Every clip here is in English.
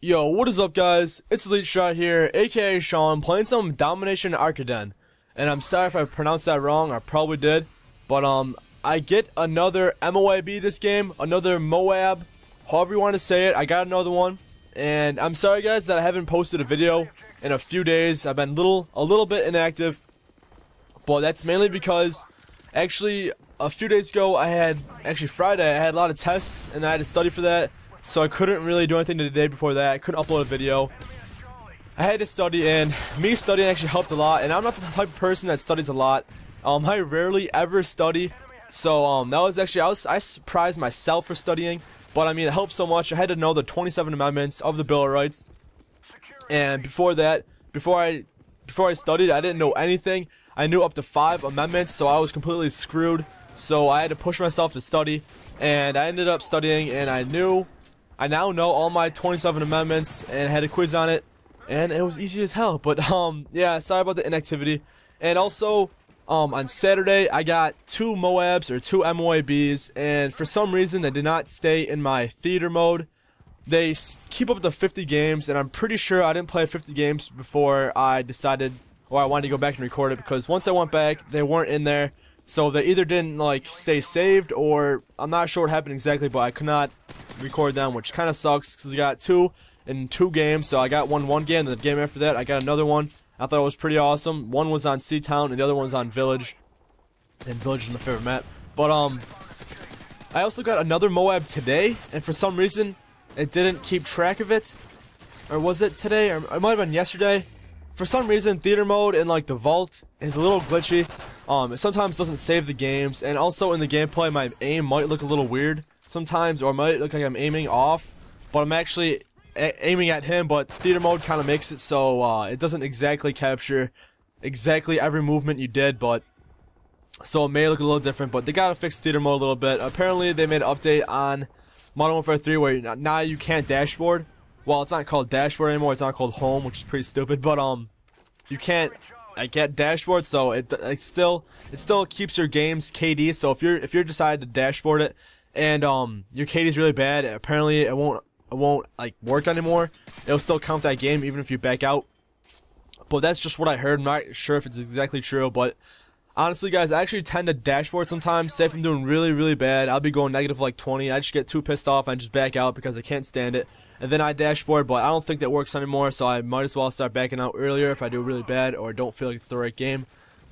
Yo, what is up guys? It's Elite Shot here, aka Sean, playing some Domination Arkaden. And I'm sorry if I pronounced that wrong, I probably did. But I get another M.O.A.B this game, another MOAB, however you want to say it, I got another one. And I'm sorry guys that I haven't posted a video in a few days. I've been a little bit inactive. But that's mainly because, actually, a few days ago, Friday, I had a lot of tests and I had to study for that. So I couldn't really do anything the day before that. I couldn't upload a video. I had to study, and me studying actually helped a lot. And I'm not the type of person that studies a lot. I rarely ever study. So that was actually, I surprised myself for studying. But I mean, it helped so much. I had to know the 27 amendments of the Bill of Rights. And before that, before I studied, I didn't know anything. I knew up to 5 amendments, so I was completely screwed. So I had to push myself to study, and I ended up studying, and I now know all my 27 amendments and had a quiz on it, and it was easy as hell. But yeah, sorry about the inactivity. And also on Saturday I got 2 MOABs or 2 MOABs, and for some reason they did not stay in my theater mode. They keep up to 50 games, and I'm pretty sure I didn't play 50 games before I decided, or I wanted to go back and record it, because once I went back they weren't in there. So they either didn't like stay saved, or I'm not sure what happened exactly, but I could not record them, which kind of sucks because I got 2 in 2 games. So I got one game, and the game after that I got another one. I thought it was pretty awesome. One was on Sea Town and the other one was on Village, and Village is my favorite map. But I also got another MOAB today, and for some reason it didn't keep track of it. Or was it today? Or it might have been yesterday. For some reason, theater mode in like the vault is a little glitchy. It sometimes doesn't save the games, and also in the gameplay my aim might look a little weird sometimes, or it might look like I'm aiming off, but I'm actually aiming at him. But theater mode kind of makes it so it doesn't exactly capture exactly every movement you did, but so it may look a little different. But they gotta fix theater mode a little bit. Apparently they made an update on Modern Warfare 3 where now you can't dashboard. Well, it's not called dashboard anymore, it's not called home, which is pretty stupid, but you can't get dashboard, so it still keeps your game's KD. So if you're decided to dashboard it and your KD is really bad, apparently it won't like work anymore. It'll still count that game even if you back out. But that's just what I heard. I'm not sure if it's exactly true, but honestly guys, I actually tend to dashboard sometimes. Say if I'm doing really bad, I'll be going negative like 20. I just get too pissed off and I just back out because I can't stand it. And then I dashboard, but I don't think that works anymore, so I might as well start backing out earlier if I do really bad or don't feel like it's the right game.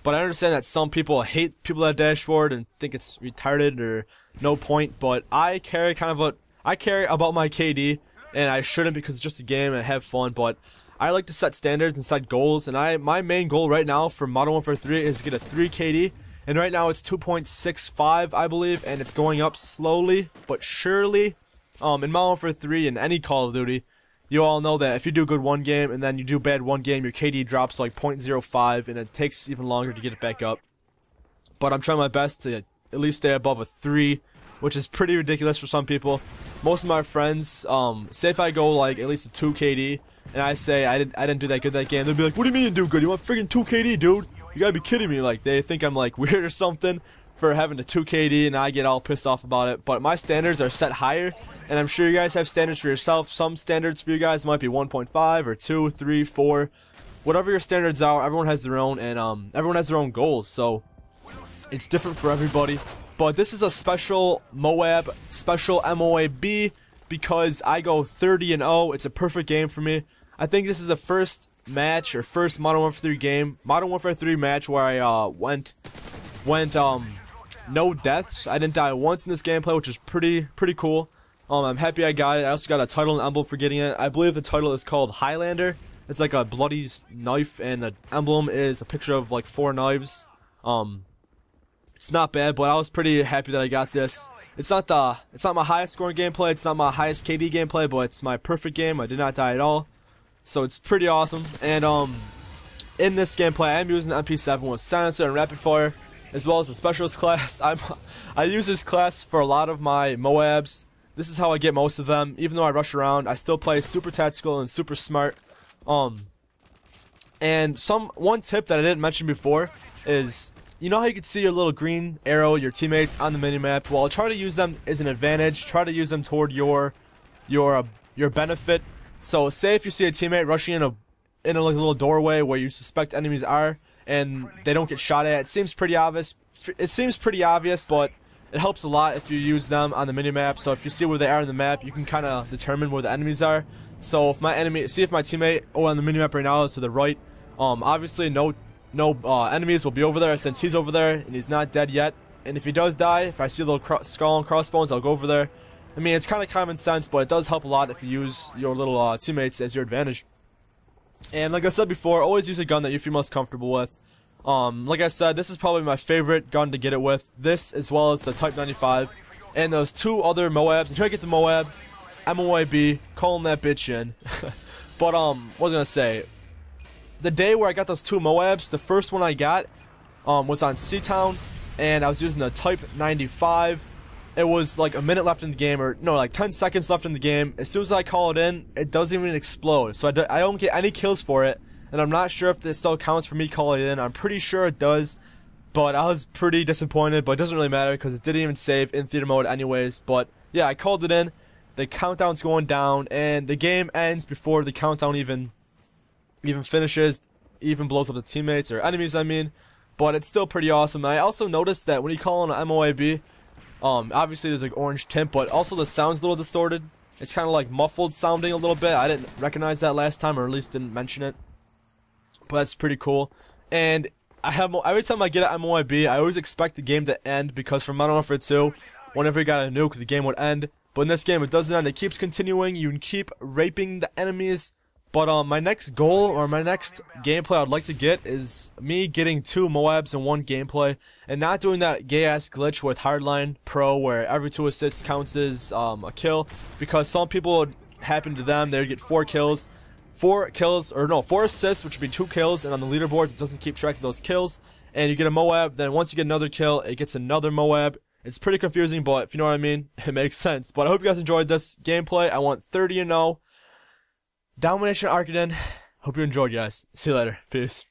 But I understand that some people hate people that dashboard and think it's retarded or no point, but I care about my KD, and I shouldn't because it's just a game and I have fun. But I like to set standards and set goals, and my main goal right now for Modern Warfare 3 is to get a 3 KD, and right now it's 2.65 I believe, and it's going up slowly but surely. In Modern Warfare 3 and any Call of Duty, you all know that if you do good one game and then you do bad one game, your KD drops like 0.05, and it takes even longer to get it back up. But I'm trying my best to at least stay above a 3, which is pretty ridiculous for some people. Most of my friends, say if I go like at least a 2 KD, and I say I didn't do that good that game, they'll be like, what do you mean you do good? You want friggin' 2 KD, dude? You gotta be kidding me. Like, they think I'm like weird or something for having a 2 KD, and I get all pissed off about it. But my standards are set higher, and I'm sure you guys have standards for yourself. Some standards for you guys might be 1.5 or 2, 3, 4. Whatever your standards are, everyone has their own, and everyone has their own goals, so it's different for everybody. But this is a special MOAB, special MOAB, because I go 30-0. It's a perfect game for me. I think this is the first match, or first Modern Warfare 3 game, Modern Warfare 3 match where I went no deaths. I didn't die once in this gameplay, which is pretty cool. I'm happy I got it. I also got a title and emblem for getting it. I believe the title is called Highlander. It's like a bloody knife, and the emblem is a picture of like 4 knives. It's not bad, but I was pretty happy that I got this. It's not my highest scoring gameplay. It's not my highest KD gameplay, but it's my perfect game. I did not die at all, so it's pretty awesome. And in this gameplay, I am using the MP7 with silencer and rapid fire, as well as the specialist class. I use this class for a lot of my MOABs. This is how I get most of them. Even though I rush around, I still play super tactical and super smart. And one tip that I didn't mention before is, you know how you can see your little green arrow, your teammates on the minimap? Well, try to use them as an advantage. Try to use them toward your benefit. So say if you see a teammate rushing in a like, little doorway where you suspect enemies are, and they don't get shot at, it seems pretty obvious. But it helps a lot if you use them on the minimap. So if you see where they are on the map, you can kind of determine where the enemies are. So if my teammate on the minimap right now is to the right, obviously no enemies will be over there since he's over there and he's not dead yet. And if he does die, if I see a little skull and crossbones, I'll go over there. I mean, it's kind of common sense, but it does help a lot if you use your little teammates as your advantage. And like I said before, always use a gun that you feel most comfortable with. Like I said, this is probably my favorite gun to get it with. This as well as the Type 95. And those two other MOABs. I'm trying to get the MOAB, M.O.A.B, calling that bitch in. But what was I gonna say? The day where I got those two MOABs, the first one I got was on C-Town, and I was using the Type 95. It was like a minute left in the game, or no, like 10 seconds left in the game. As soon as I call it in, it doesn't even explode. So I don't get any kills for it, and I'm not sure if this still counts for me calling it in. I'm pretty sure it does, but I was pretty disappointed, but it doesn't really matter because it didn't even save in theater mode anyways. But yeah, I called it in. The countdown's going down, and the game ends before the countdown even finishes, even blows up the teammates, or enemies I mean. But it's still pretty awesome. And I also noticed that when you call on an M.O.A.B, obviously there's like orange tint, but also the sound's a little distorted. It's kind of like muffled sounding a little bit. I didn't recognize that last time, or at least didn't mention it. But that's pretty cool. And I have every time I get an M.O.A.B, I always expect the game to end, because from Modern Warfare 2, whenever you got a nuke, the game would end. But in this game, it doesn't end. It keeps continuing. You can keep raping the enemies. But my next goal, or my next gameplay I'd like to get, is me getting 2 MOABs in one gameplay, and not doing that gay-ass glitch with Hardline Pro where every 2 assists counts as a kill, because some people would happen to them, they would get 4 kills, 4 assists, which would be 2 kills, and on the leaderboards it doesn't keep track of those kills, and you get a MOAB, then once you get another kill, it gets another MOAB. It's pretty confusing, but if you know what I mean, it makes sense. But I hope you guys enjoyed this gameplay. I want 30-0. Domination Arkaden. Hope you enjoyed, guys. See you later. Peace.